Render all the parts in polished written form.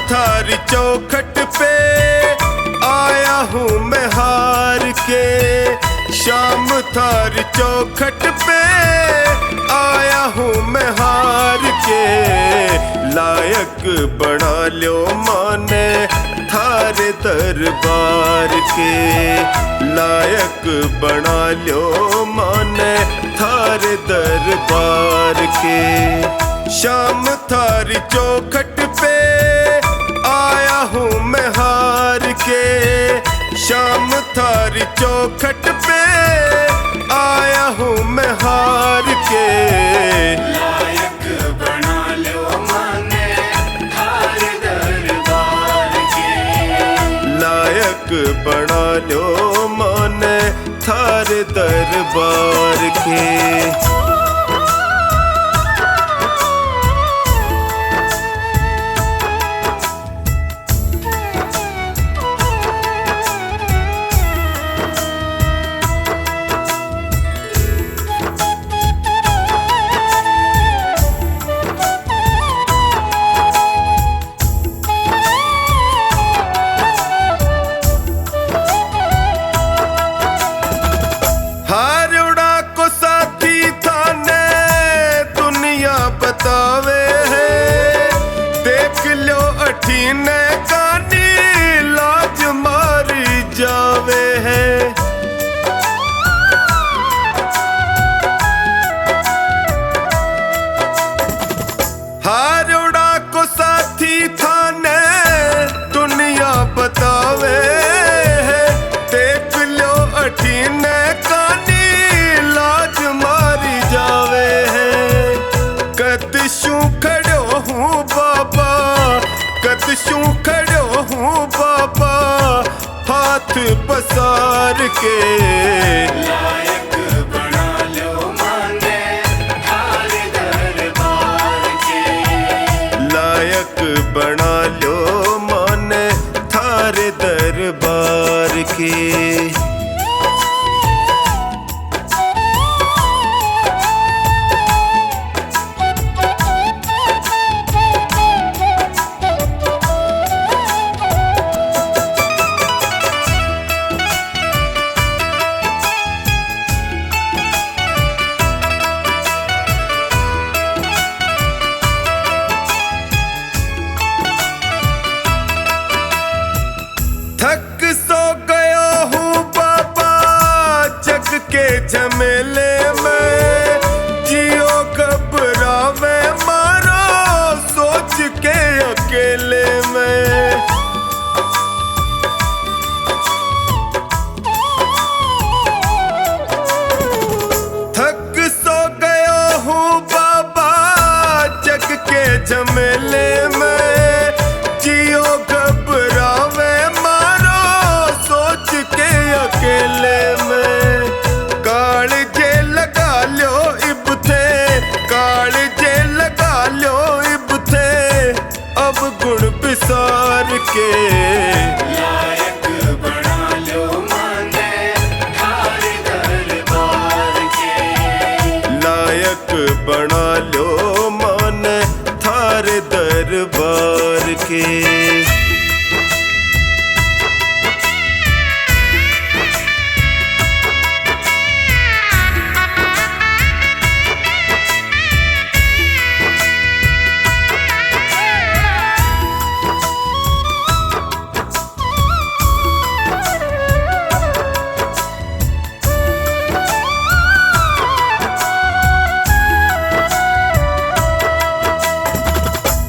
थारी चौखट पे आया हूँ मैं हार के। शाम थारी चौखट पे आया हूँ मैं हार के। लायक बना लो माने थारे दरबार के। लायक बना लो माने थारे दरबार के। शाम थारी चौखट पे आया हूँ मैं हार के। शाम थारी चौखट पे आया हूँ मैं हार के। लायक बना लो माने थारे दरबार के। लायक बना लो माने थारे दरबार के। बतावे है देख लो अठीने कानी लाज मारी जावे है। हारोड़ा को साथी थाने दुनिया बतावे है देख लो अठीने कानी लाज मारी जावे है। कदशू खड़ो हूँ बाबा कदशू खड़ो हूँ बाबा हाथ पसार के। लायक बना लो माने थारे दरबार के। लायक बना लो माने थारे दरबार के। थक सो गया हूँ बाबा जग के झमेले में। जियो घबरावे मारो सोच के अकेले में। थक सो गया हूँ बाबा जग के झमेले में। जियो घबरावे अकेले में। काल जे लगा लो इब थे काल जे लगा लो इब थे अब गुण बिसार के। लायक बना लो माने थारे दरबार के। लायक बना लो माने थारे दरबार के।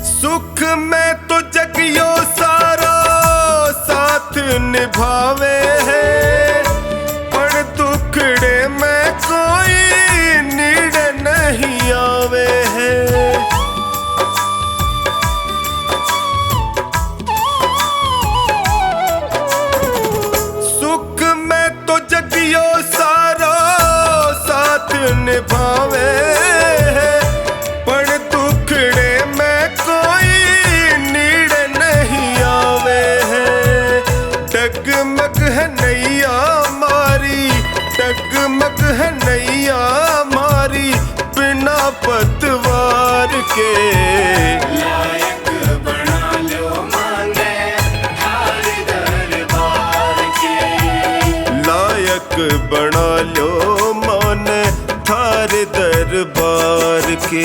सुख में तो जगियो सारा साथ निभावे है। पर दुखड़े में कोई नीड़ नहीं आवे है। सुख में तो जगियो सारा साथ निभावे है। पर दुखड़े में कोई नीड़ नहीं आवे है। डगमग है नैया मारी डगमग है नैया मारी बिना पतवार के। लायक बना लो माने दरबार के।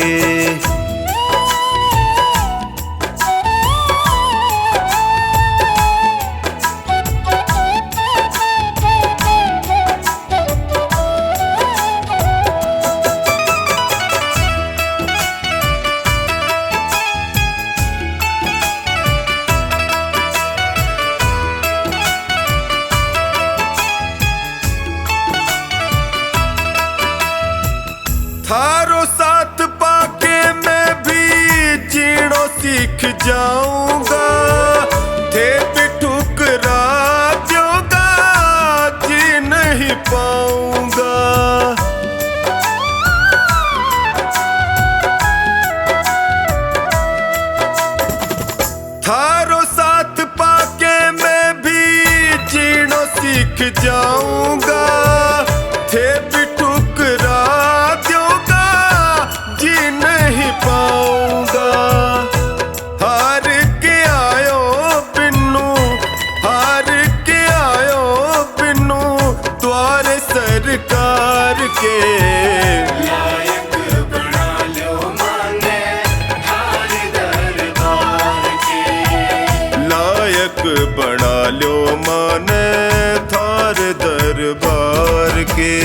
थारो साथ पाके मैं भी जीणो सीख जाऊंगा, थे भी ठुकरा दूंगा जी नहीं पाऊंगा। थारो साथ पाके मैं भी जीणो सीख जाऊंगा, थे भी ठुकरा पाऊंगा। हार के आयो बिन्नू, हार के आयो बिन्नू द्वारे सरकार के। लायक बना लो माने थार दरबार के। लायक बना लो माने थार दरबार के।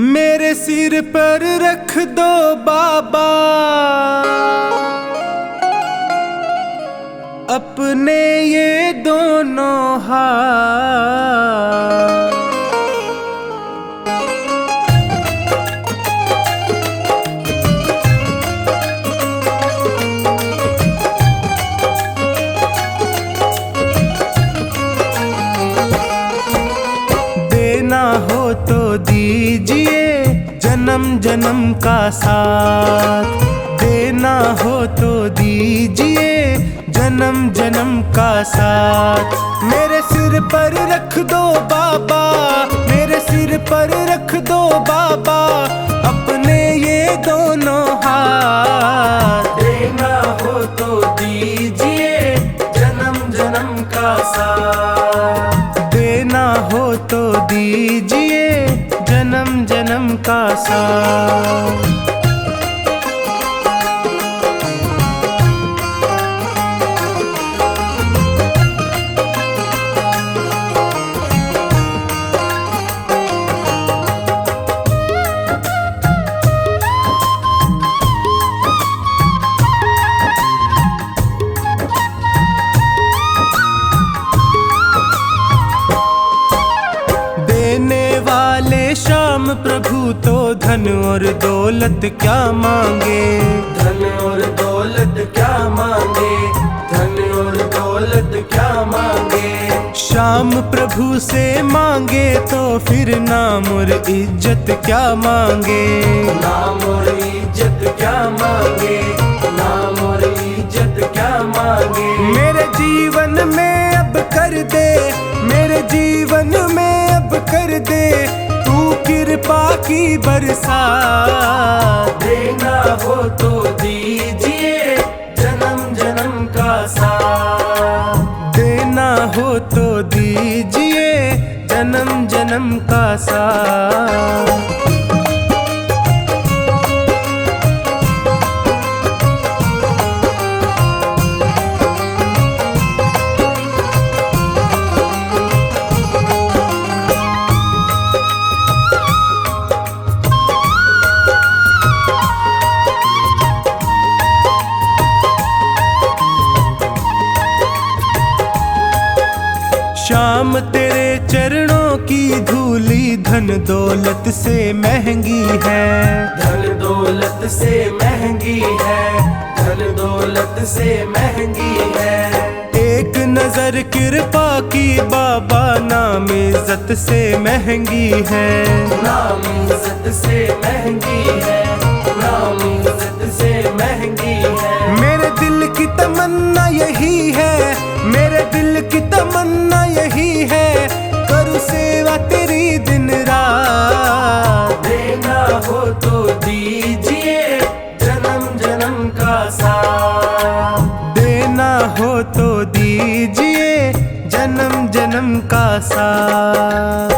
मेरे सिर पर रख दो बाबा अपने ये दोनों हाथ। देना हो तो दीजिए जन्म जन्म का साथ, देना हो तो दीजिए जन्म जन्म का साथ। मेरे सिर पर रख दो बाबा, मेरे सिर पर रख दो बाबा अपने ये दोनों हाथ। देना हो तो दीजिए जन्म जन्म का साथ, देना हो तो दीजिए जन्म जन्म का साथ। श्याम प्रभु तो धन और दौलत क्या मांगे, धन और दौलत क्या मांगे, धन और दौलत क्या मांगे। श्याम प्रभु से मांगे तो फिर नाम और इज्जत क्या मांगे, नाम और इज्जत क्या मांगे, नाम और इज्जत क्या मांगे। मेरे जीवन में अब कर दे, मेरे जीवन में अब कर दे कृपा की बरसात। देना हो तो दीजिए जन्म जन्म का साथ, देना हो तो दीजिए जन्म जन्म का साथ। श्याम तेरे चरणों की धूली धन दौलत से महंगी है, धन दौलत से महंगी है, धन दौलत से महंगी है। एक नजर कृपा की बाबा नाम इज्जत से महंगी है, नाम इज्जत से महंगी है, नाम इज्जत से महंगी है। मेरे दिल की तमन्ना यही है, मेरे दिल की तमन्ना यही है, करूँ सेवा तेरी दिन रात। देना हो तो दीजिए जन्म जन्म का साथ, देना हो तो दीजिए जन्म जन्म का साथ।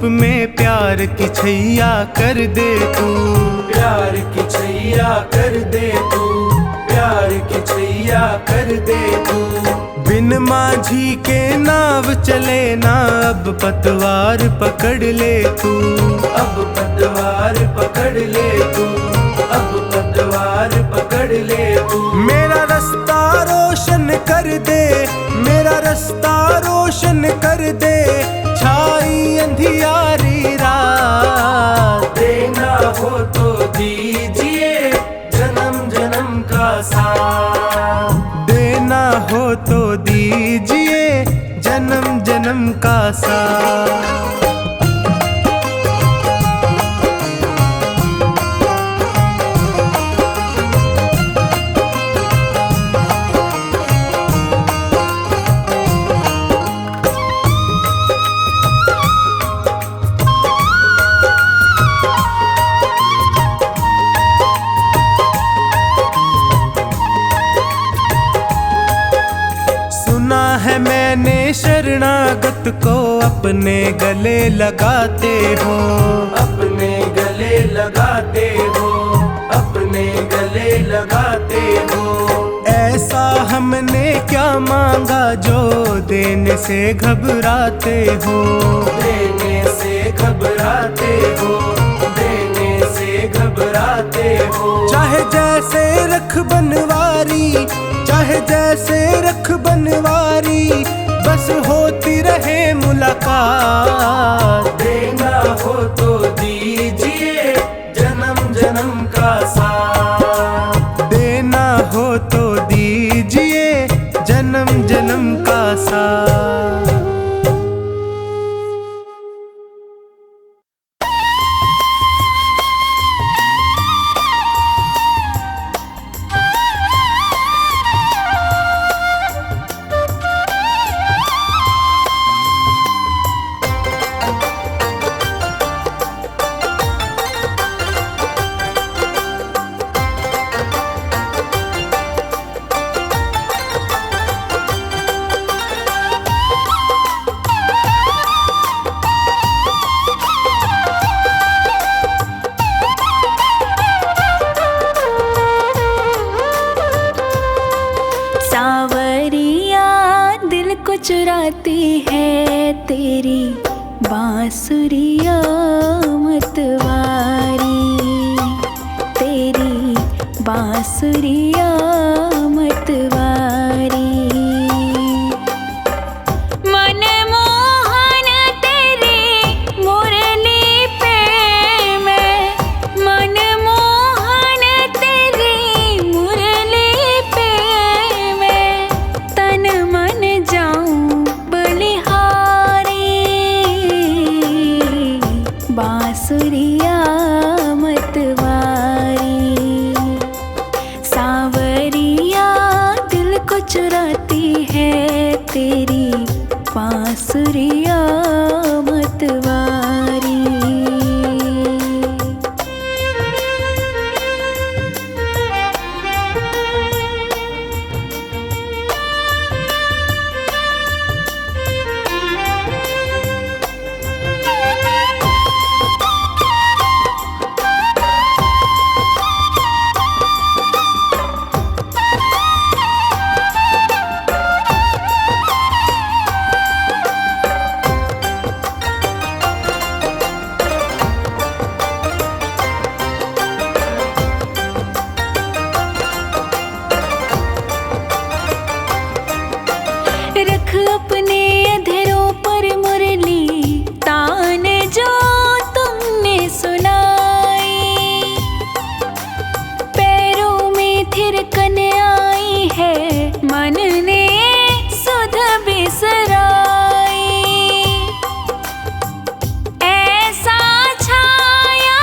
में प्यार की छैया कर दे तू, प्यार की छैया कर दे तू, प्यार की छैया कर दे तू। बिन माझी के नाव चले ना, अब पतवार पकड़ ले तू, अब पतवार पकड़ ले तू, अब पतवार पकड़ ले तू। मेरा रास्ता रोशन कर दे, मेरा रास्ता रोशन कर दे, छाई अंधियारी रात। देना हो तो दीजिए जन्म जन्म का साथ, देना हो तो दीजिए जन्म जन्म का साथ। है मैंने शरणागत को अपने गले लगाते हो, अपने गले लगाते हो, अपने गले लगाते हो। ऐसा हमने क्या मांगा जो देने से घबराते हो, देने से घबराते हो, देने से घबराते हो। चाहे जैसे रख बनवारी, चाहे जैसे रख बनवारी, बस होती रहे मुलाकात। देना हो तो दीजिए जन्म जन्म का साथ, देना हो तो दीजिए जन्म जन्म का साथ। चुराती है तेरी बांसुरिया मतवारी, तेरी बांसुरिया मतवारी। मनमोहन तेरी मुरली पे मैं, मनमोहन तेरी मुरली पे मैं तन मन जाऊं बलिहारी। बांसुरिया मतवारी, सावरिया दिल को चुराती है तेरी बांसुरिया मतवारी। रख अपने अधरों पर मुरली तान जो तुमने सुनाई, पैरों में थिरकन आई है मन ने सुध बिसराई। ऐसा छाया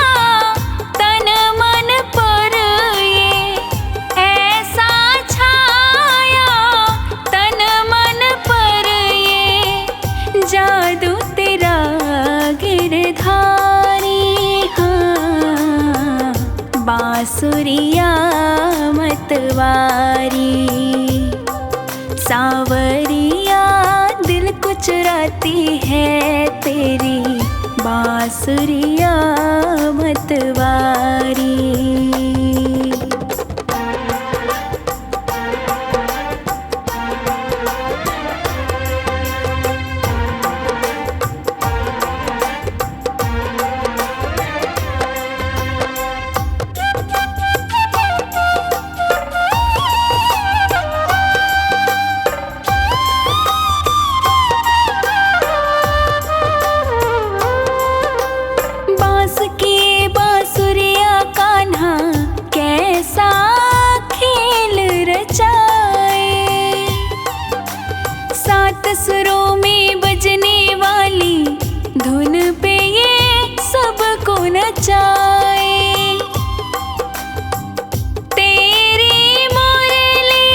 तन मन पर ये, ऐसा छाया तन मन पर ये जादू तेरा गिरधारी। हाँ बांसुरिया मतवारी, सावरिया दिल को चुराती है तेरी बांसुरिया मतवारी। बांस की बांसुरिया कान्हा कैसा खेल रचाए, सात सुरों में बजने वाली धुन पे ये सबको नचाए। तेरी मुरली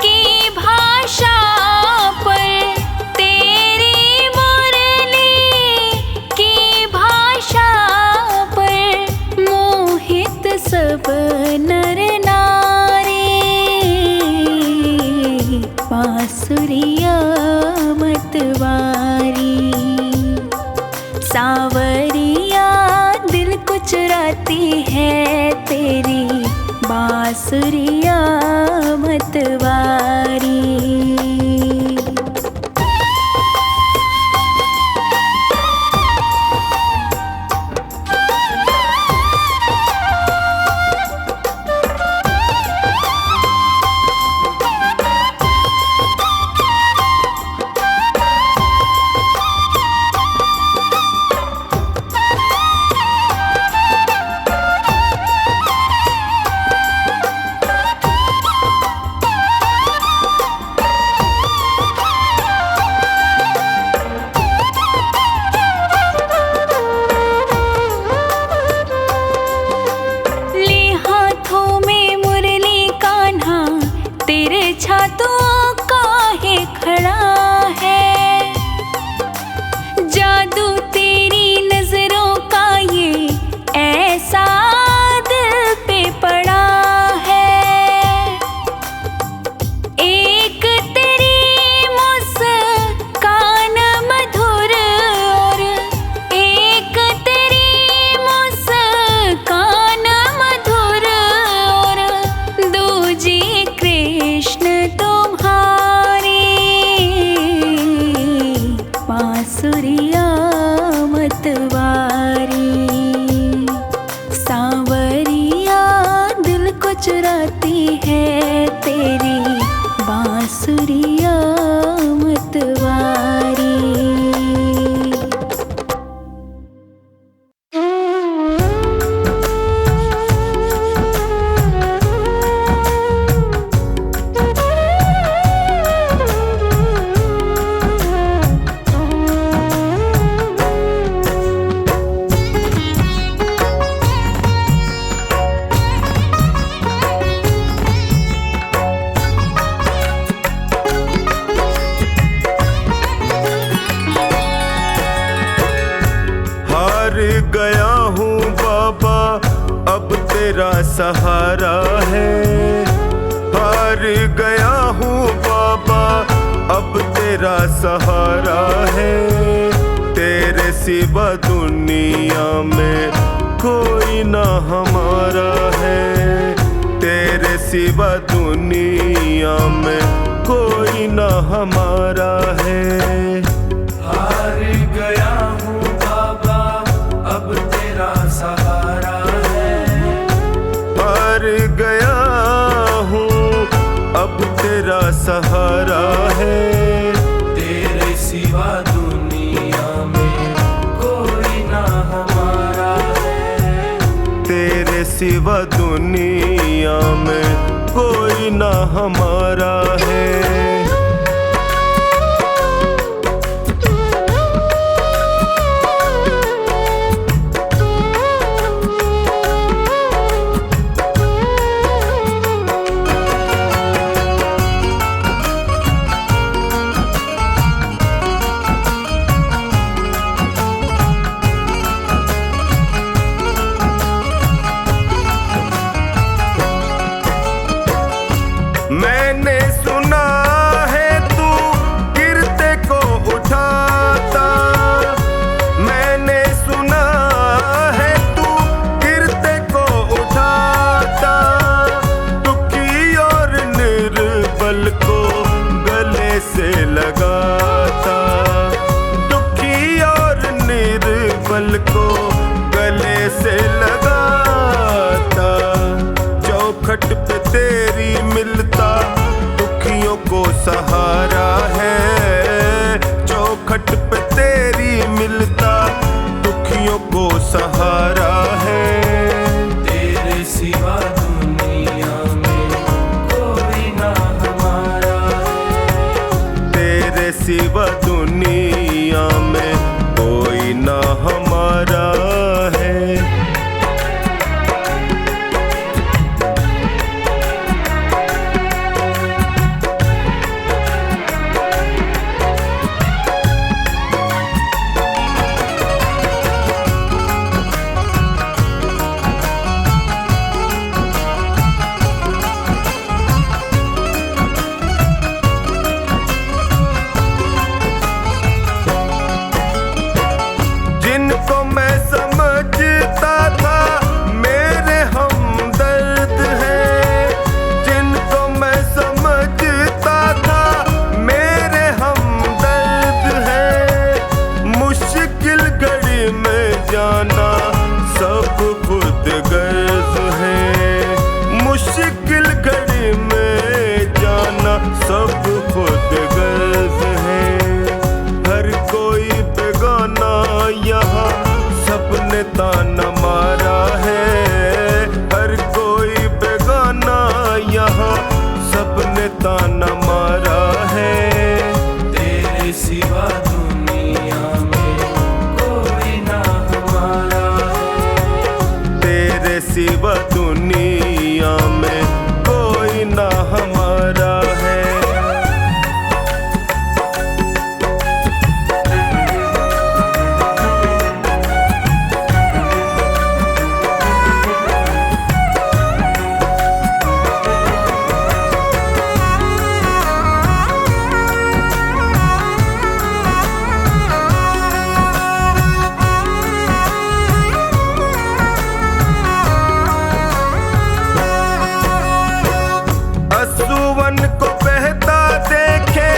की भाषा पर, तेरी मुरली की भाषा पर मोहित सब नर नारी। बांसुरिया मतवारी, सांवरिया दिल को चुराती है तेरी बांसुरिया मतवारी। तो काहे खड़ा है, जादू तेरी नजरों का ये ऐसा दिल पे पड़ा है। एक तेरी मुस्कान मधुर और एक तेरी मुस्कान मधुर और दूजी कृष्ण तुम्हारी। बांसुरिया मतवारी, सांवरिया दिल को चुराती है तेरी बांसुरिया मतवारी। गया हूँ बाबा अब तेरा सहारा है। हार गया हूँ बाबा अब तेरा सहारा है। तेरे सिवा दुनिया में कोई ना हमारा है। तेरे सिवा दुनिया में कोई ना हमारा है। हार गया हूँ बाबा अब तेरा सहारा है। हार गया हूँ अब तेरा सहारा है। तेरे सिवा दुनिया में कोई ना हमारा है। तेरे सिवा दुनिया में कोई ना हमारा है। मैंने सुना सब खुद गर्ज है। हर कोई बेगाना यहाँ सबने ताना मारा है। हर कोई बेगाना यहाँ सबने ताना मारा है। तेरे सिवा दुनिया में कोई ना हमारा है। तेरे सिवा दुनिया में कोई ना हमारा है। असुवन को बहता देखे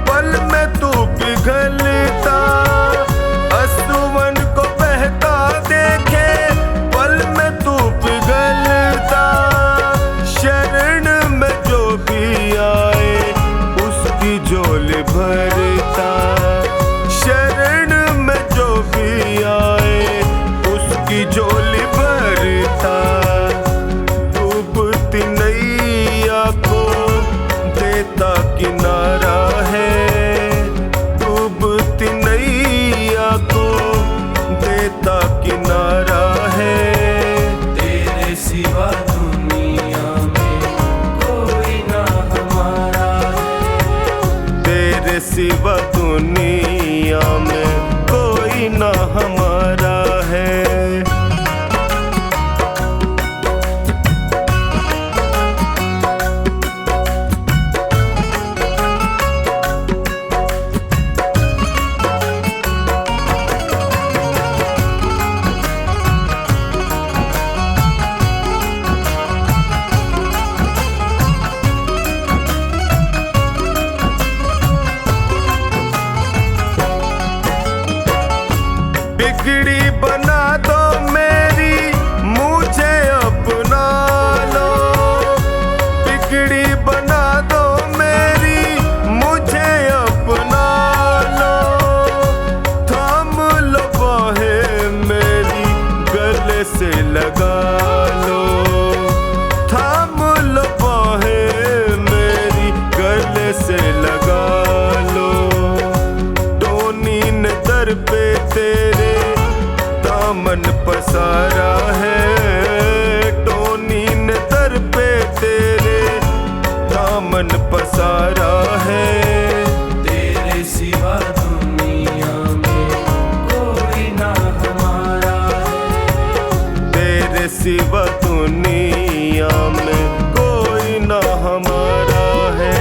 पल में तू पिघलता। असुवन को बहता देखे पल में तू पिघलता। शरण में जो भी आए उसकी झोली भरता। शरण में जो भी आए उसकी झोली भरता। डूबती नैया को देता किनारा है। डूबती नैया को देता किनारा है। तेरे सिवा दुनिया में कोई ना हमारा है। तेरे सिवा दुनिया में कोई ना हमारा है। बिगड़ी बना दो मेरी मुझे अपना लो। बिगड़ी बना दो मेरी मुझे अपना लो। थाम लो बाहें मेरी गले से लगा लो। थाम लो बाहें मेरी गले से लगा लो। टोनी ने दर पे तेरे दामन पसारा है। टोनी ने दर पे तेरे दामन पसारा है। तेरे सिवा दुनिया में कोई ना हमारा है। तेरे सिवा दुनिया में कोई ना हमारा है।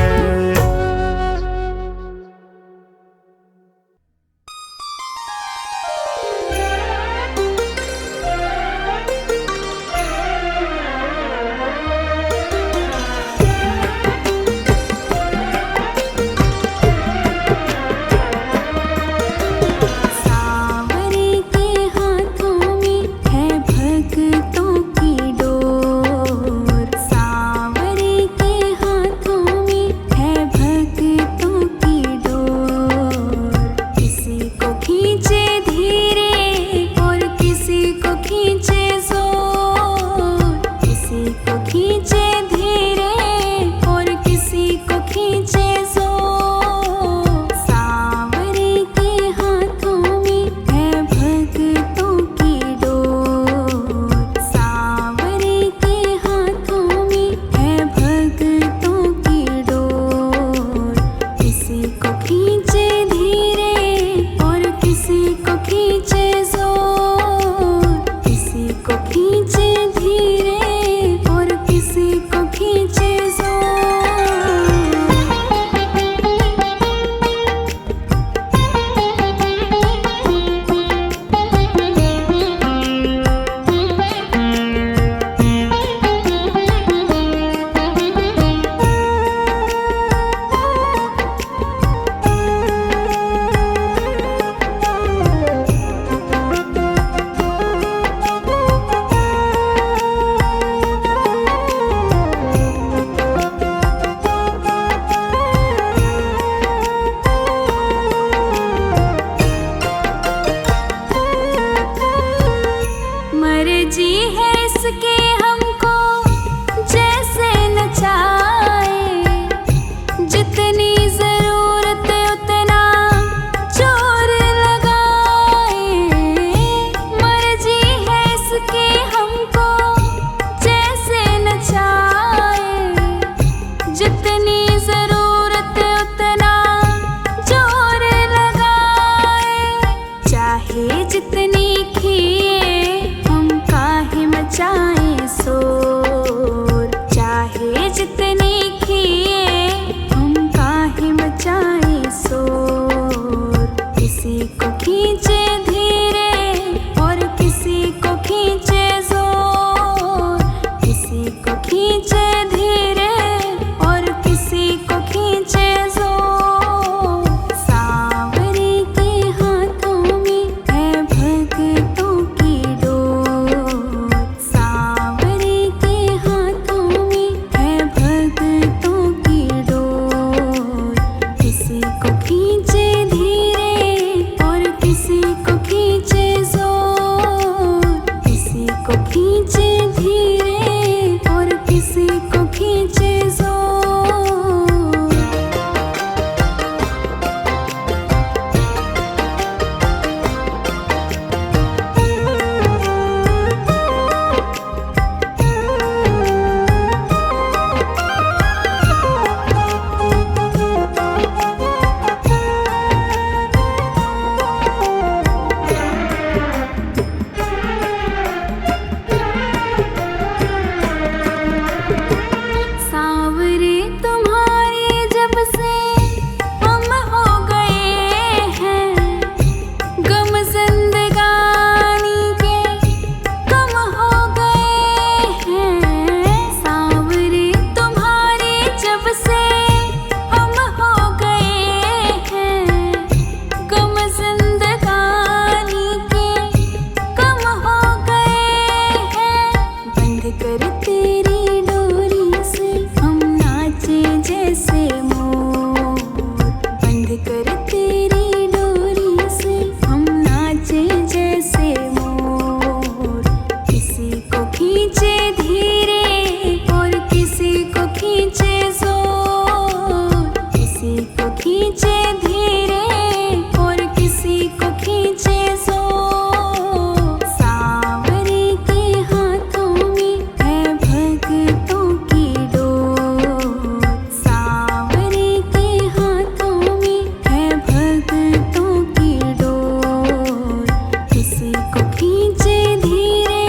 सावरे के हाथों में है भक्तों की डोर। सावरे के हाथों में है भक्तों की डोर। किसी को खींचे धीरे और किसी को खींचे जोर। किसी को खींचे धीरे और किसी को खींचे जोर। सावरे के हाथों में है भक्तों की डोर। सावरे के हाथों में है भक्तों की डोर। किसी को खींचे धीरे और किसी को खींचे जोर। किसी को खींचे धीरे और किसी को खींचे जोर। खींचे धीरे और किसी को खींचे जोर। सावरे तुम्हारे जब से हम हो गए हैं, गम जिंदगानी के कम हो गए हैं। सावरे तुम्हारे जब से हम हो गए हैं, गम जिंदगानी के कम हो गए हैं। बंद कर तेरी डोरी से हम नाचे जैसे मोर। बंद कर तेरी डोरी से हम नाचे जैसे मोर। किसी को खींचे धीरे और किसी को खींचे जोर। किसी को खींचे धीरे और किसी को खींचे जोर। सावरे के हाथों में है भक्तों की डोर। सावरे के हाथों में है भक्तों की डोर। किसी को खींचे धीरे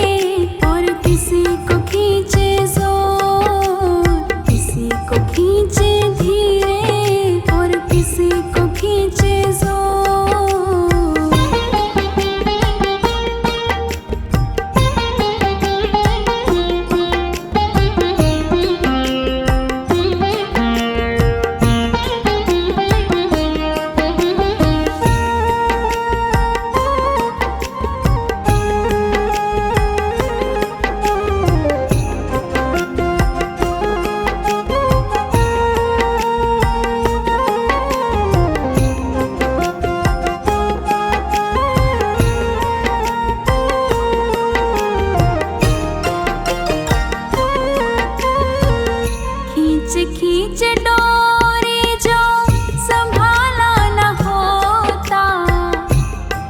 और किसी को खींचे जोर। किसी को खींचे धीरे और किसी को खींचे जोर। खींच खींच डोरी जो संभाला न होता,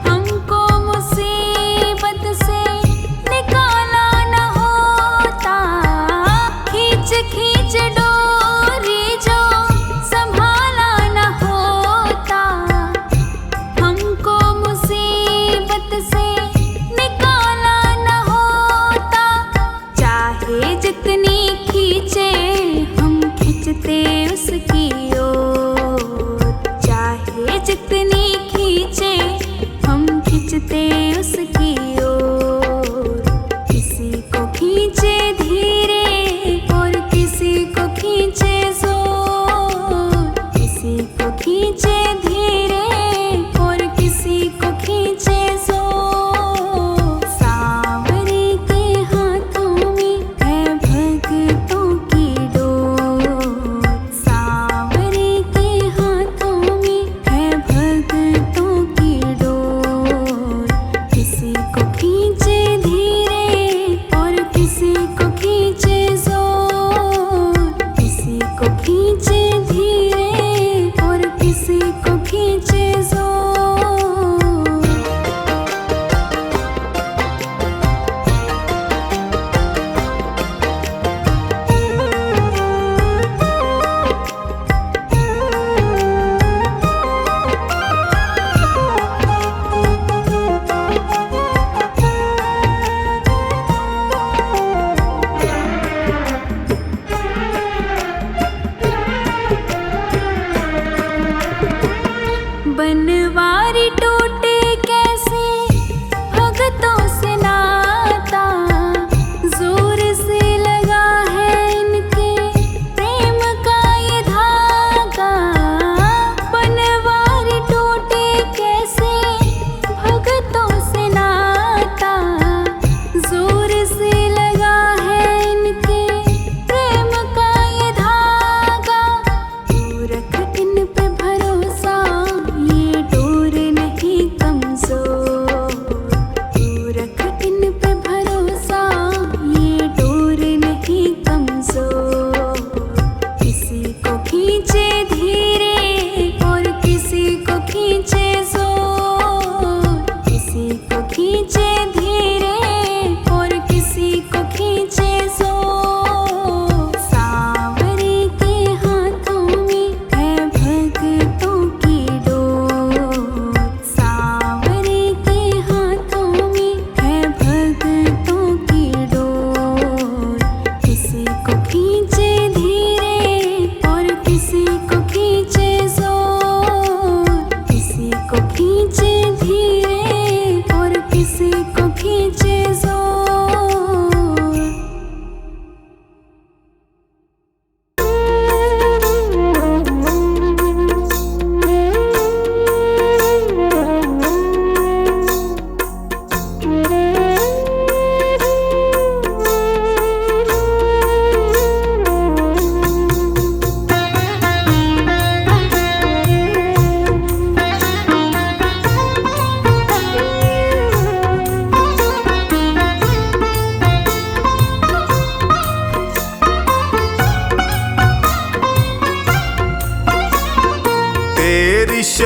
हमको मुसीबत से निकाला न होता। खींच खींच डोरी जो संभाला न होता, हमको मुसीबत से निकाला न होता। चाहे जितनी खींचे हम खींचते उसकी ओर। चाहे जितनी खींचे हम खींचते उसकी ओर। किसी को खींचे धीरे और किसी को खींचे जोर। किसी को खींचे धीरे और किसी को खींचे जोर। सावरे के हाथों में है भक्तों की डोर। सावरे के हाथों में है भक्तों की डोर। किसी को खींचे धीरे और किसी को खींचे जोर। किसी को खींचे धीरे और किसी को खींचे जोर।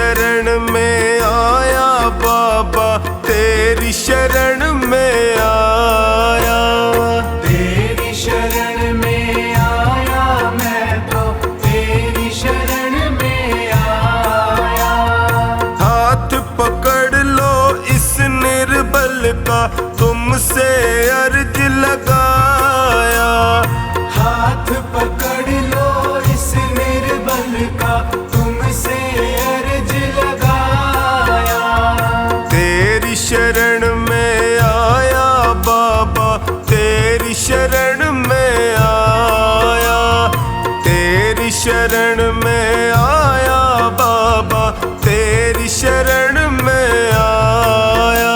शरण में आया बाबा, तेरी शरण में आया। तेरी शरण में आया मैं तो, तेरी शरण में आया। हाथ पकड़ लो इस निर्बल का, तुमसे अर्ज लगाया। हाथ पकड़ लो इस निर्बल का, तुमसे अर्ज लगाया। तेरी शरण में आया बाबा, तेरी शरण में आया। तेरी शरण में आया बाबा, तेरी शरण में आया।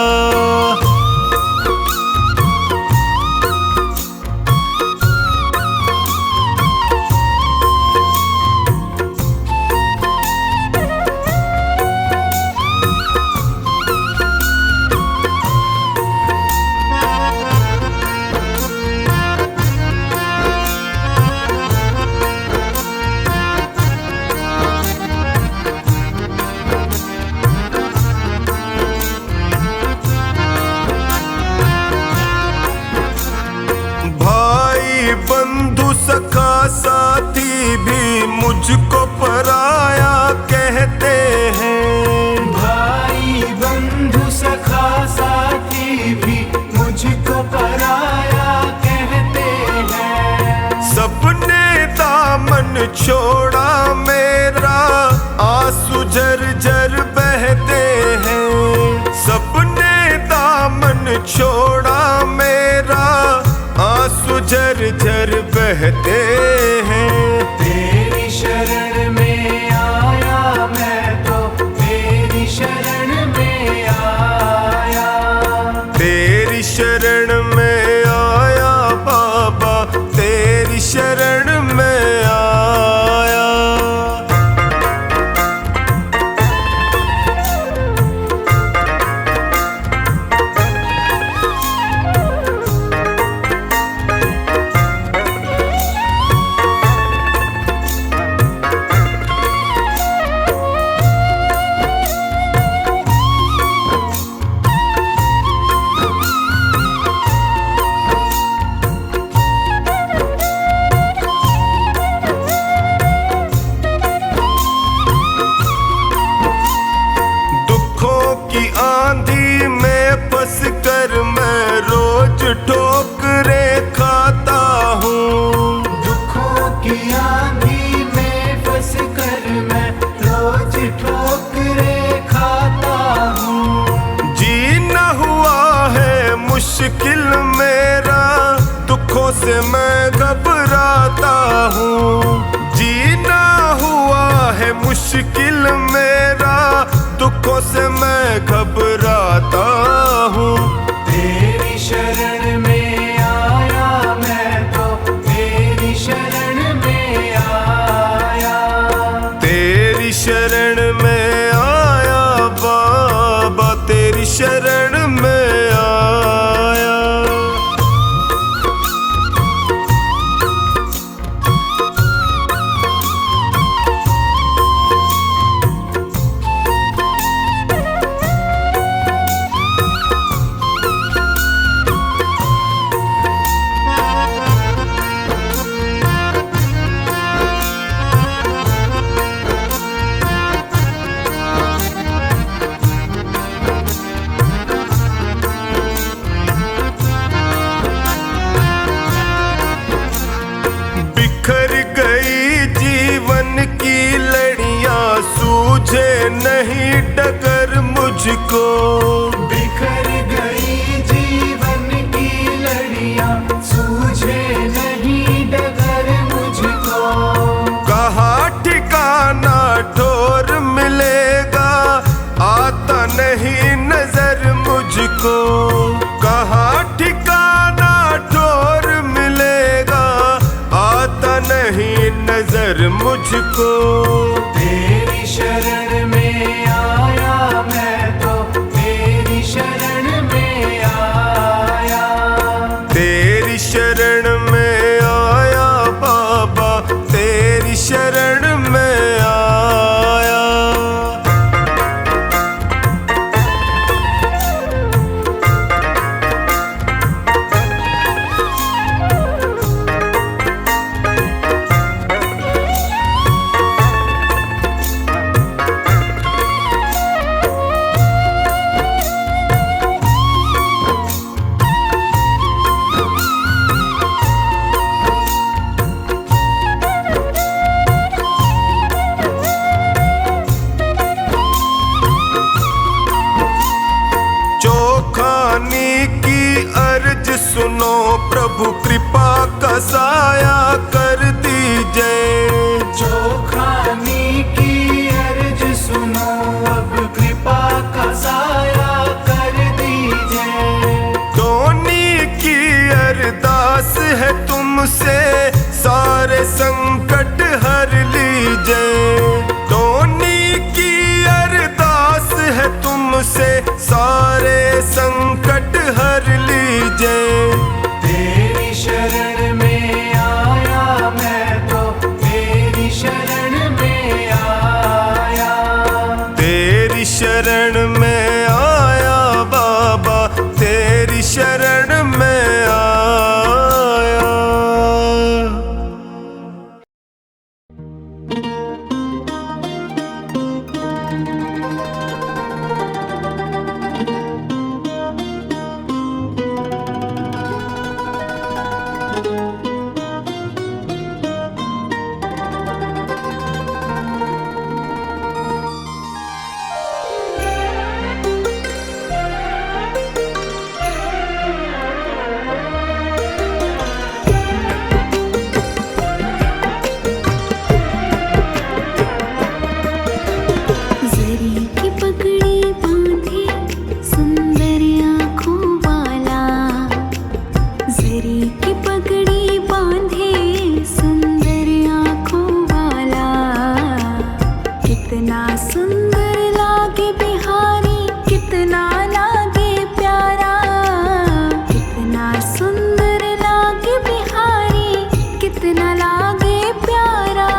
भाई बंधु सखा साथी भी मुझको पराया कहते हैं। भाई बंधु सखा साथी भी मुझको पराया कहते हैं। सबने दामन छोड़ा मेरा, आंसू झरझर बहते हैं। सबने दामन छोड़ा मेरा, आंसू झरझर बहते हैं। तेरी शरण में आया मैं तो, तेरी शरण में आया। तेरी शरण में आया बाबा, तेरी शरण में आया। की आंधी में फंस कर मैं रोज ठोकरे खाता हूँ। दुखों की आंधी में फंस कर मैं रोज ठोकरे खाता हूँ। जीना हुआ है मुश्किल मेरा, दुखों से मैं घबराता हूँ। जीना हुआ है मुश्किल मेरा, दुखों से मैं घबराता हूँ। तेरी शरण में आया मैं तो, तेरी शरण में आया। तेरी शरण में आया बाबा, तेरी शरण में आया। बिखर गई जीवन की लड़ियां, सूझे नहीं डगर मुझको। बिखर गई जीवन की लड़ियां, सूझे नहीं डगर मुझको। कहाँ ठिकाना ठोर मिलेगा, आता नहीं नजर मुझको। कहाँ ठिकाना ठोर मिलेगा, आता नहीं नजर मुझको। तेरी शरण में आया मैं तो, तेरी शरण में आया। तेरी शरण में आया बाबा, तेरी शरण में आया। प्रभु कृपा का साया कर दीजिए। चोखानी की अर्ज सुनो, अब कृपा का साया कर दीजिए। टोनी की अरदास है तुमसे, सारे संकट हर लीजिए। टोनी की अरदास है तुमसे, सारे संकट हर लीजिए। तेरी शरण में आया मैं तो, तेरी शरण में आया। तेरी शरण में आया बाबा, तेरी शरण में आया। जरी की पगड़ी बांधे सुंदर आँखों वाला, जरी की पगड़ी बांधे सुंदर आँखों वाला। कितना सुंदर लागे बिहारी, कितना लागे प्यारा। कितना सुंदर लागे बिहारी, कितना लागे प्यारा।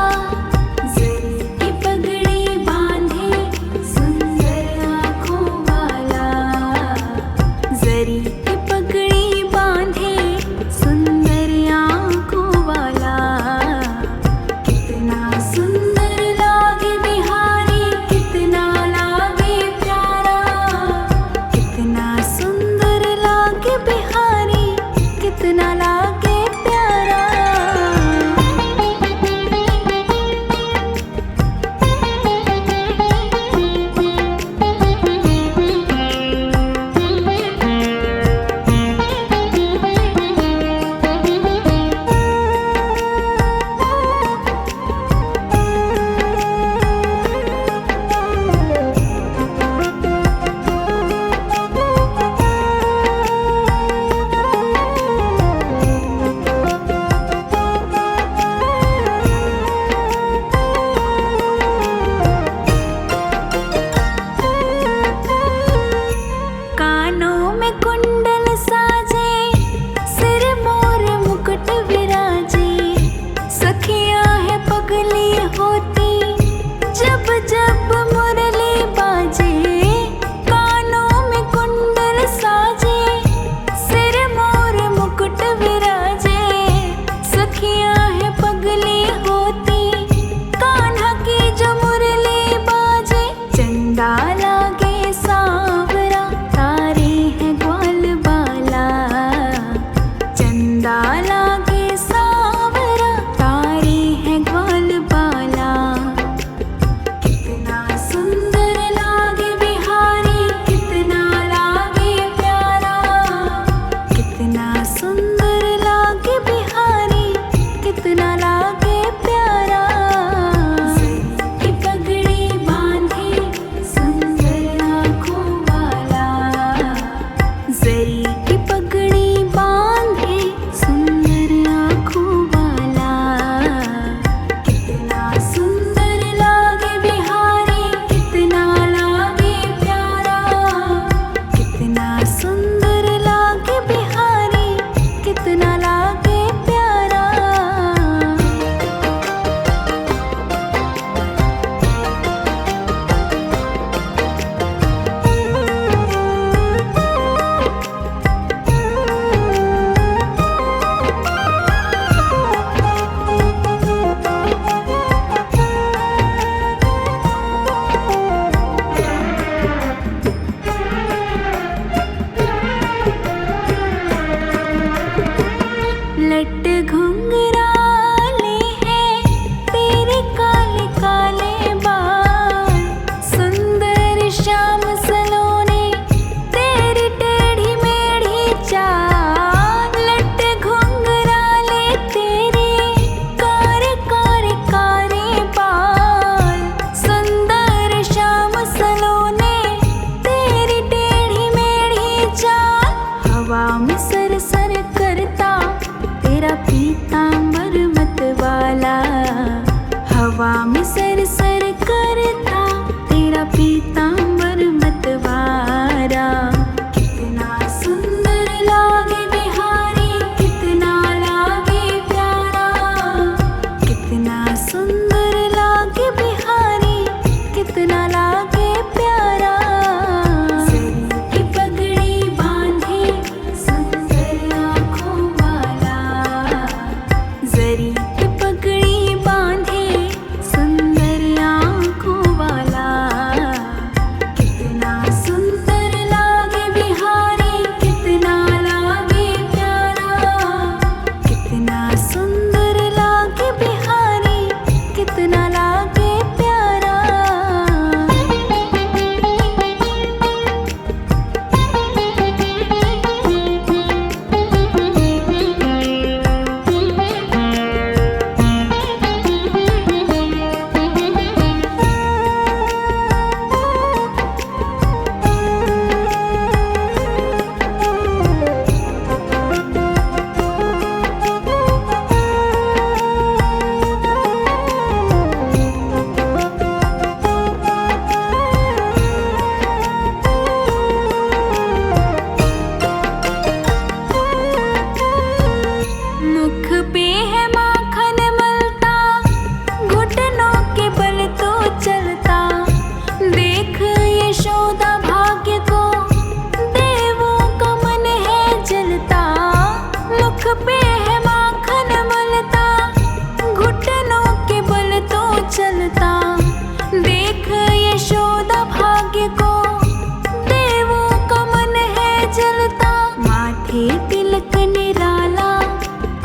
जरी की पगड़ी बांधे सुंदर आँखों वाला, जरी की पगड़ी बांधे सुंदर आँखों वाला। कितना सुंदर लागे बिहारी, कितना लागे प्यारा। कितना सुंदर लागे बिहारी, कितना लागे प्यारा। कानों में कुंडल साजे, सिर मोर मुकुट विराजे। सखियां है पगली होती, जब जब मुरली बाजे। कानों में कुंडल साजे, सिर मोर मुकुट विराजे। सखियां है पगली होती, कान्हा की जो मुरली बाजे। चंदा लागे सांवरा, तारे हैं ग्वाल बाला। चंदा लागे सांवरा, तारे हैं ग्वाल बाला। कितना सुंदर लागे बिहारी, कितना लागे प्यारा। कितना सुंदर लागे बिहारी, कितना लागे प्यारा। की पगड़ी बांधे सुंदर आँखों वाला, जरी की पगड़ी बांधे सुंदर आँखों वाला। कितना सुंदर लागे बिहारी, कितना लागे प्यारा। कितना सुंदर लागे बिहारी, कितना लागे प्यारा। लट घुंघराले हैं तेरे काले काले बाल। सुंदर श्याम सलोने तेरी टेढ़ी मेढ़ी चाल। लट घुंघराले पीतांबर मत वाला, हवा में सर सर करता तेरा पीतांबर मत वाला। कितना सुंदर लागे बिहारी, कितना लागे प्यारा, कितना सुंदर लागे बिहारी, कितना लागे प्यारा। सरी की पगड़ी बांधे सुंदर आँखों वाला, जरी की पगड़ी बांधे सुंदर आँखों वाला। कितना सुंदर लागे बिहारी, कितना लागे प्यारा, कितना सुंदर लागे बिहारी, कितना लागे प्यारा। मुख पे है माखन मलता, घुटनों के बल तो चलता। देख यशोदा भाग्य को, देवों का मन है जलता। मुख पे है माखन मलता, घुटनों के बल तो चलता। देख यशोदा भाग्य को, देवों का मन है जलता। माथे तिलक निराला,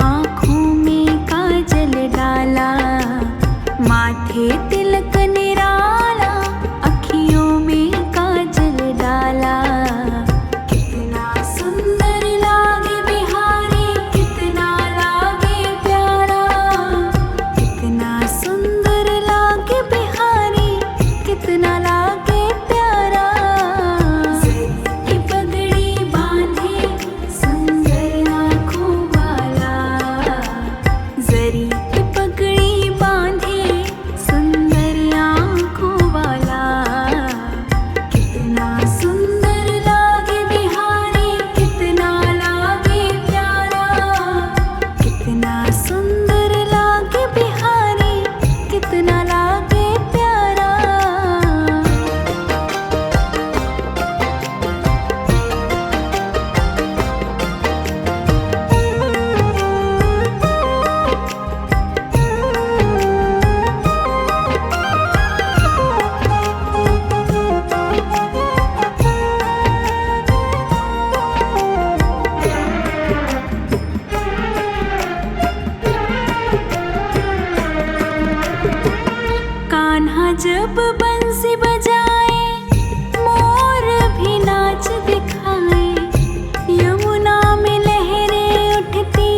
आँखों में काजल डाला। माथे तिलक निराला, अखियों में काजल डाला। कितना सुंदर लागे बिहारी, कितना लागे प्यारा, कितना सुंदर लागे बिहारी, कितना लागे प्यारा। सरी की पगड़ी बांधे सुंदर आँखों वाला, जरी की पगड़ी बांधे सुंदर आँखों वाला। कितना सुंदर लागे बिहारी, कितना लागे प्यारा, कितना सुंदर लागे बिहारी, कितना लागे प्यारा। कान्हा जब बंसी बजाए, मोर भी नाच दिखाए। यमुना में लहरें उठती,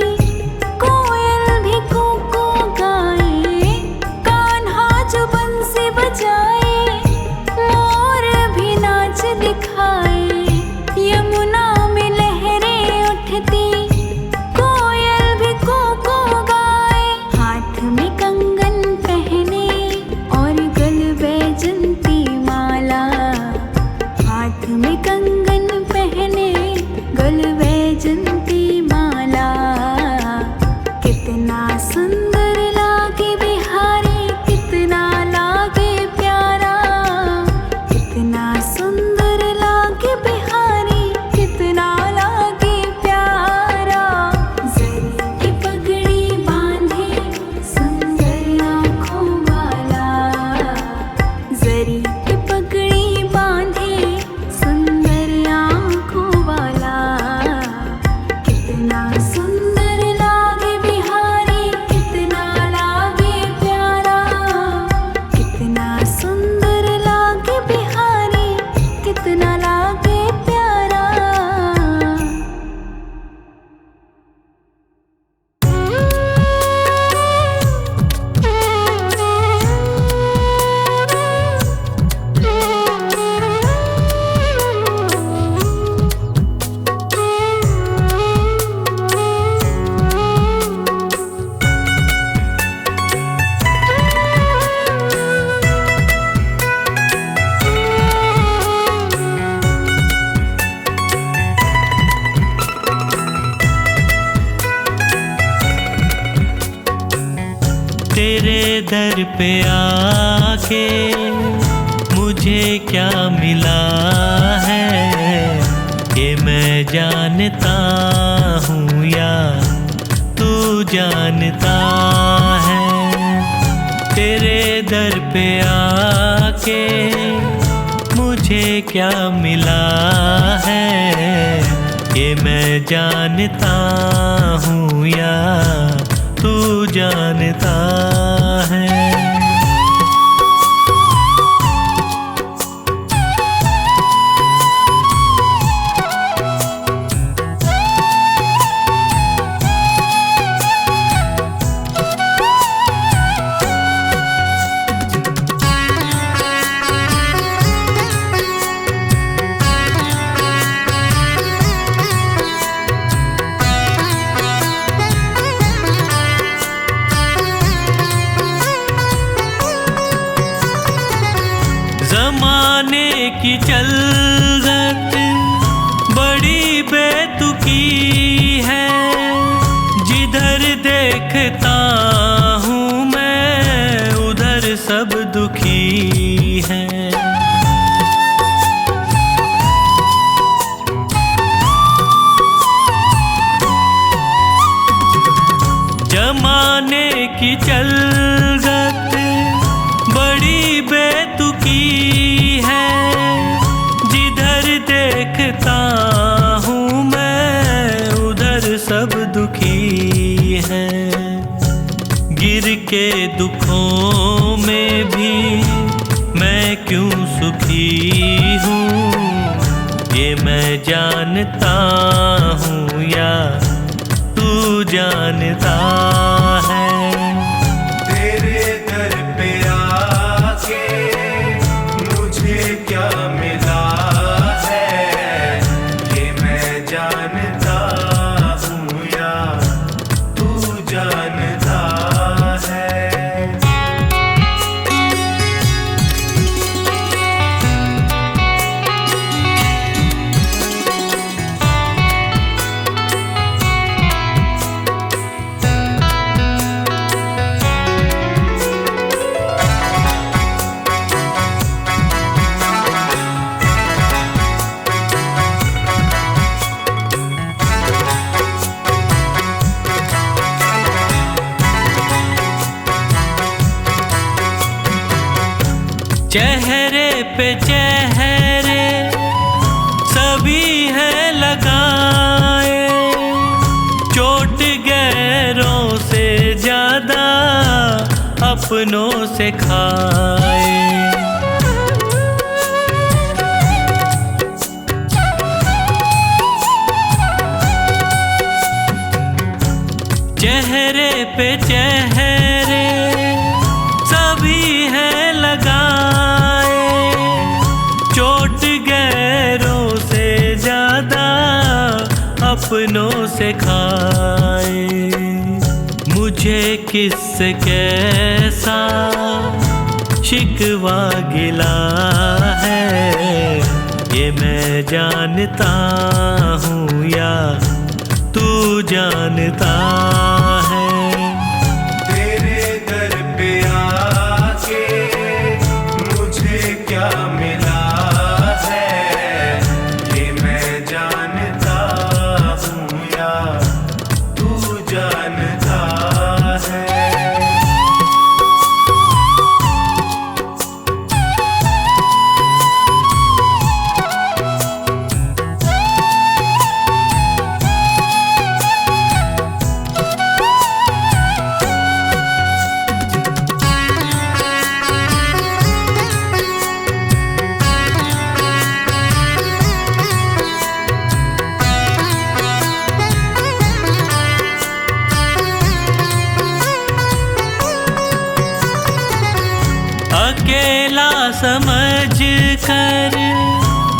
कोयल भी कूको गाए। कान्हा जो बंसी बजाए, मोर भी नाच दिखाए। यमुना में लहरें उठती, कोयल भी कूको गाए। हाथ में कंगन पहने और गल बैजंती माला। हाथ में कंगन पहने, गल बैजंती माला। कितना सुंदर लागे बिहारी, कितना लागे प्यारा, कितना सुंदर लागे बिहारी, कितना लागे प्यारा। जरी की पगड़ी बांधे सुंदर आँखों वाला, जरी की पगड़ी बांधे सुंदर आँखों वाला। कितना सुंदर लागे बिहारी, कितना तेरे दर पे आके मुझे क्या मिला है, ये मैं जानता हूँ या तू जानता है। तेरे दर पे आके मुझे क्या मिला है, ये मैं जानता हूँ या तू जानता है। ज़माने की चलत बड़ी बेतुकी है, जिधर देखता हूँ मैं उधर सब दुखी है। ज़माने की चलत बड़ी बेतुकी है, जिधर देखता हूँ मैं उधर सब दुखी है। गिर के दुखों में भी मैं क्यों सुखी हूँ, ये मैं जानता हूँ या तू जानता है। तेरे दर पे आके मुझे क्या मिला है, ये मैं जानता हूँ या तू जानता है। चेहरे पे चेहरे सभी है लगाए, चोट गैरों से ज्यादा अपनों से खाए। चेहरे पे चेहरे सभी है लगाए, चोट गैरों से ज्यादा अपनों से खाए। मुझे किससे कैसा शिकवा गिला है, ये मैं जानता हूँ या तू जानता है। तेरे दर पे आके मुझे क्या मिला है, ये मैं जानता हूँ या तू जानता है। अकेला समझ कर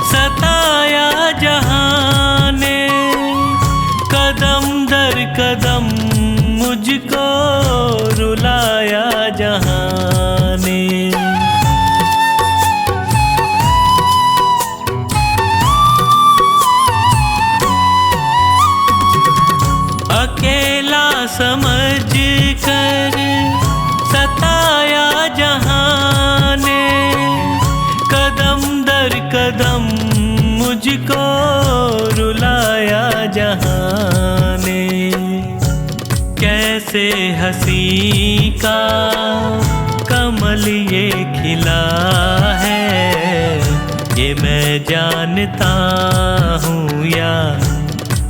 सताया जहां ने, कदम दर कदम मुझको रुलाया जहां ने। अकेला समझ कर जैसे हंसी का कमल ये खिला है, ये मैं जानता हूँ या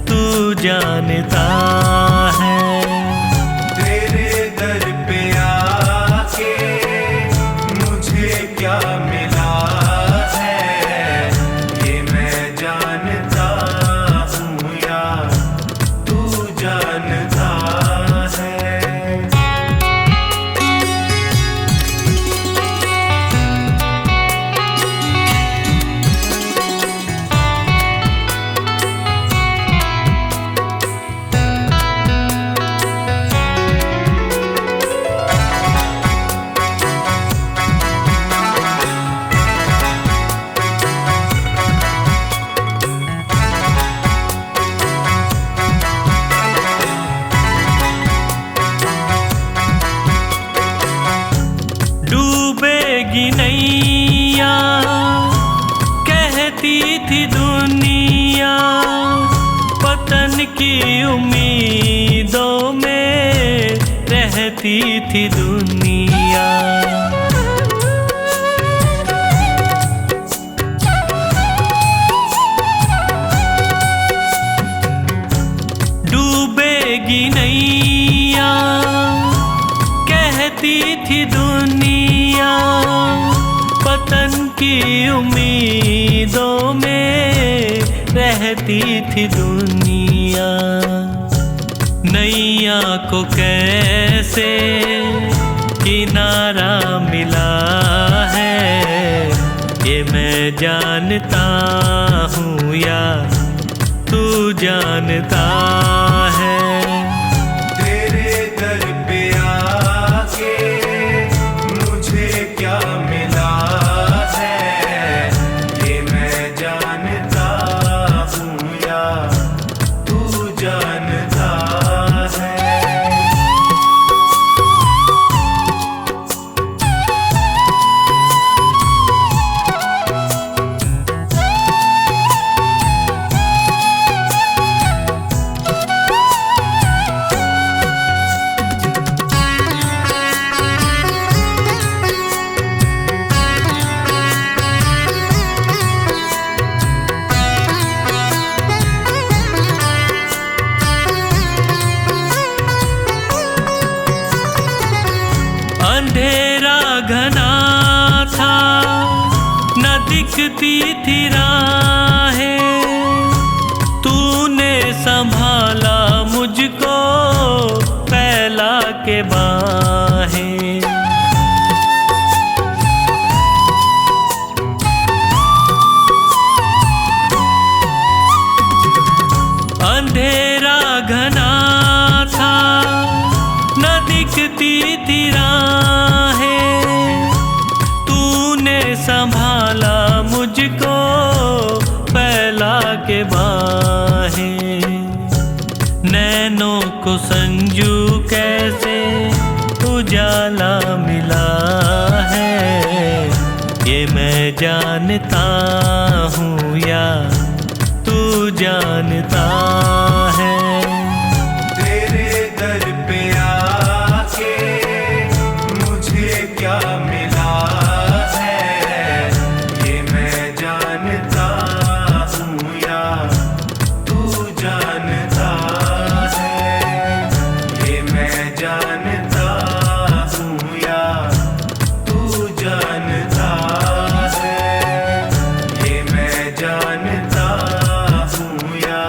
तू जानता है। तेरे दर पे आके मुझे क्या मिला है, ये मैं जानता हूँ या तू जानता है। डूबेगी नैया कहती थी दुनिया, पतन की उम्मीदों में रहती थी दुनिया। डूबेगी नैया कहती थी दुनिया, पतन की उम्मीदों में रहती थी दुनिया। नैया को कैसे किनारा मिला है, ये मैं जानता हूँ या तू जानता है। तेरे दर पे आके मुझे क्या मिला है, ये मैं जानता हूँ या तू जानता है। अंधेरा घना था न दिखती थी राहें, तूने संभाला मुझको फैला के बाहें। अंधेरा घना था न दिखती थी राहें, तूने संभाला मुझको फैला के बाहें। नैनों को संजू कैसे उजाला मिला है, ये मैं जानता हूँ या तू जानता है। तेरे दर पे आके मुझे क्या मिला है, ये मैं जानता हूँ या तू जानता है। ये मैं जानता हूँ या तू जानता है। ये मैं जानता हूँ या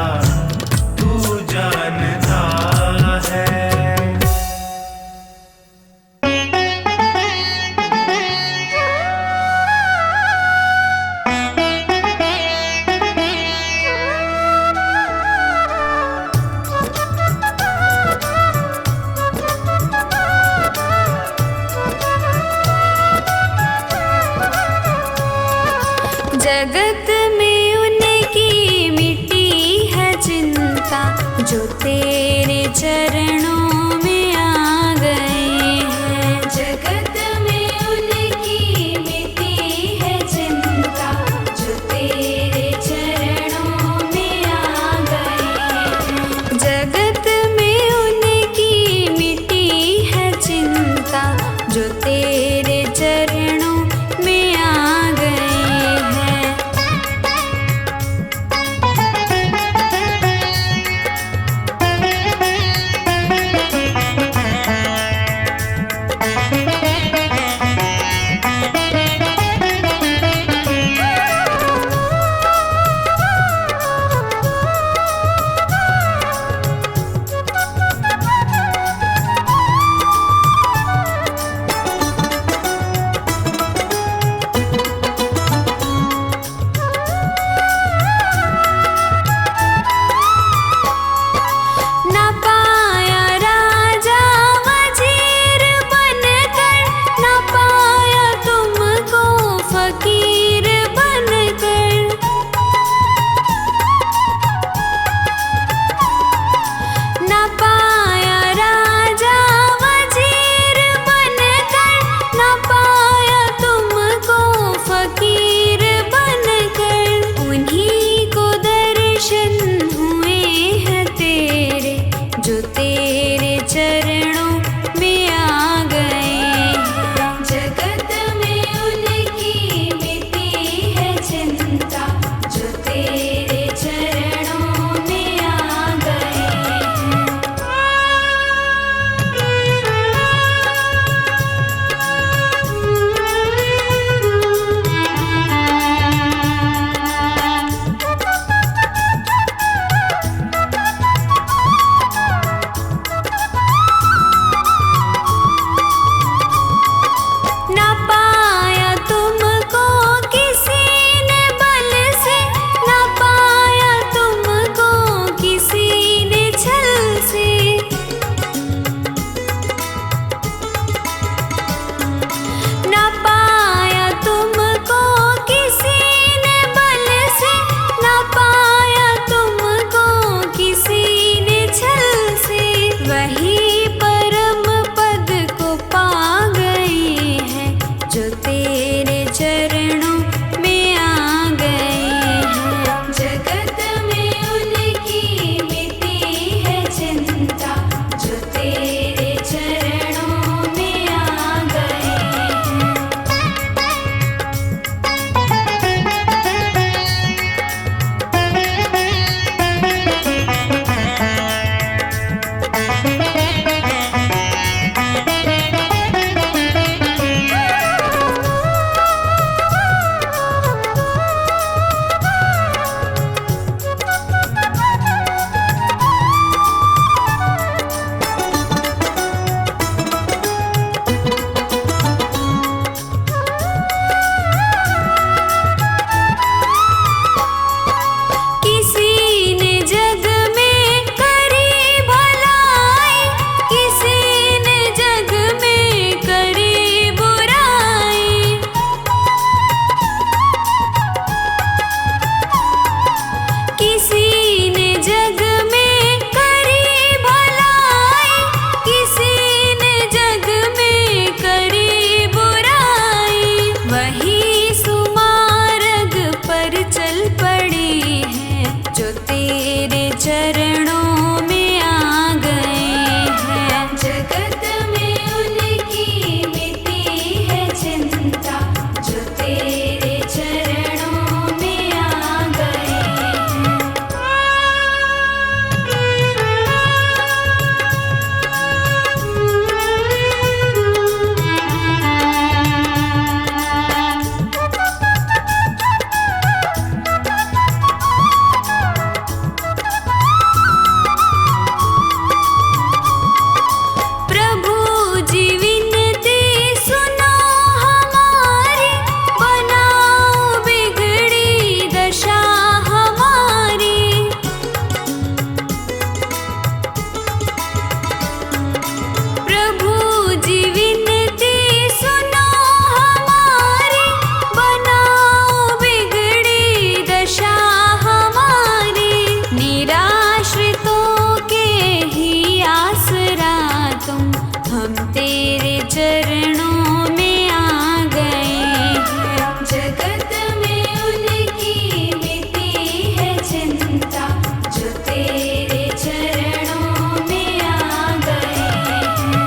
चरणों में आ गए हैं। जगत में उनकी मिटी है चिंता, जो तेरे चरणों में आ गए हैं।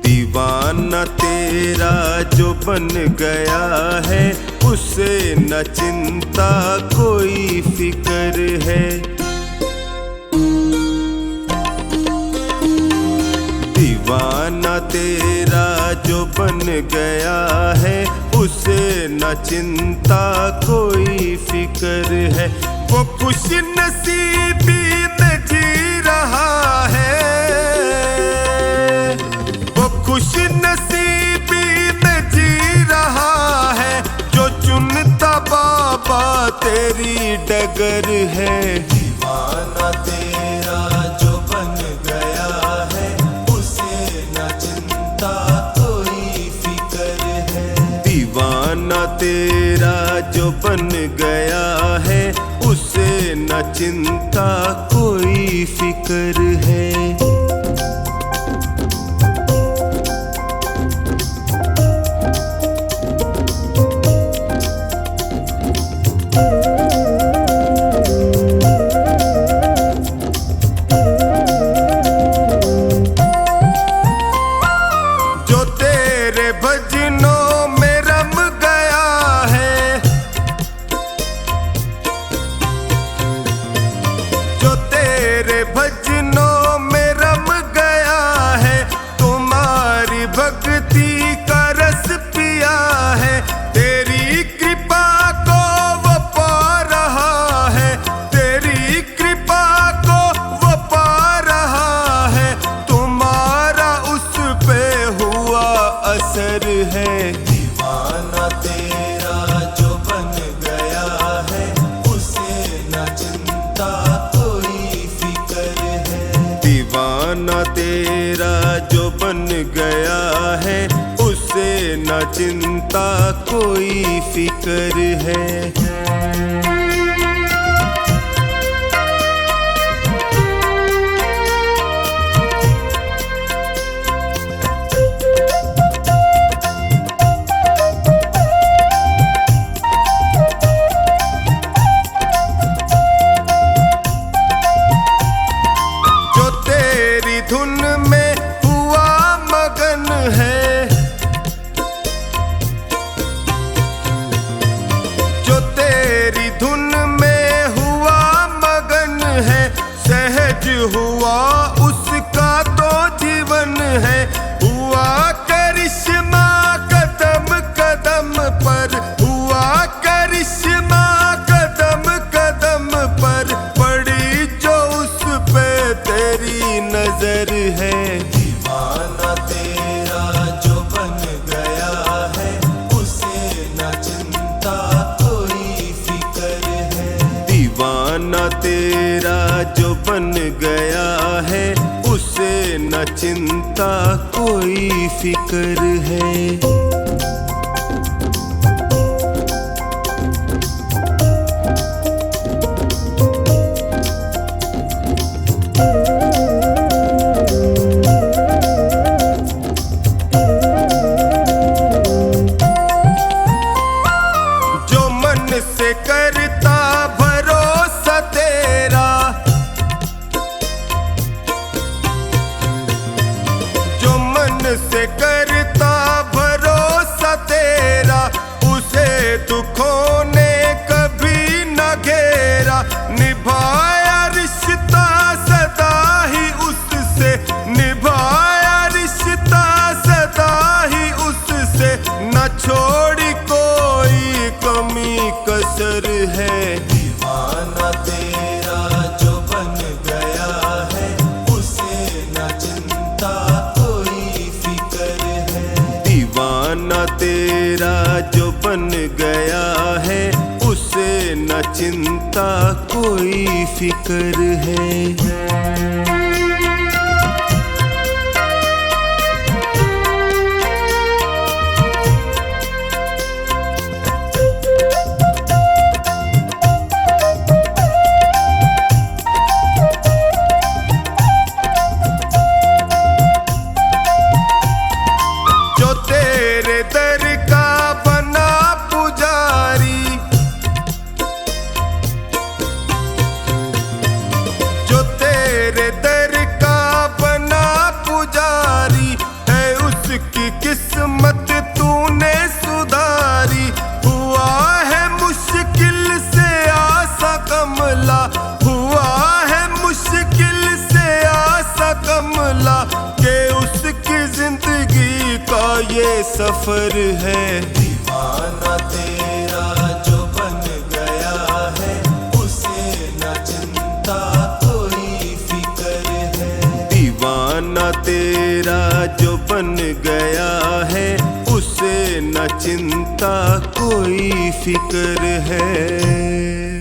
दीवाना तेरा जो बन गया है, उसे न चिंता कोई फिक्र है। दीवाना तेरा जो बन गया है, उसे न चिंता कोई फिक्र है। वो खुश नसीबी में जी रहा है, खुश नसीबी में जी रहा है, जो चुनता बाबा तेरी डगर है। दीवाना तेरा जो बन गया है, उसे न चिंता कोई फिक्र है। दीवाना तेरा जो बन गया है, उसे न चिंता कोई फिक्र है। है। दीवाना तेरा जो बन गया है, उसे न चिंता कोई फिक्र है। दीवाना तेरा जो बन गया है, उसे न चिंता कोई फिक्र है। धुन में हुआ मगन है, जो तेरी धुन में हुआ मगन है, सहज हुआ उसका तो जीवन है। हुआ करिश्मा कदम कदम पर, हुआ करिश्मा कदम कदम पर, पड़ी जो उस पे तेरी नजर है। दीवाना तेरा जो बन गया है, उसे न चिंता कोई फिक्र है। दीवाना तेरा जो बन गया है, उसे न चिंता कोई फिक्र है। से करता भरोसा तेरा, जो मन से करता भरोसा तेरा, उसे दुखों ने कभी न घेरा। निभाया रिश्ता सदा ही उससे, निभाया रिश्ता सदा ही उससे, न छोड़ी कोई कमी कसर है। दीवाना तेरा जो बन गया है, उसे न चिंता कोई फिक्र है। दीवाना तेरा जो बन गया है, उसे न चिंता कोई फिक्र है। ये सफर है। दीवाना तेरा जो बन गया है, उसे न चिंता कोई फिक्र है। दीवाना तेरा जो बन गया है, उसे न चिंता कोई फिक्र है।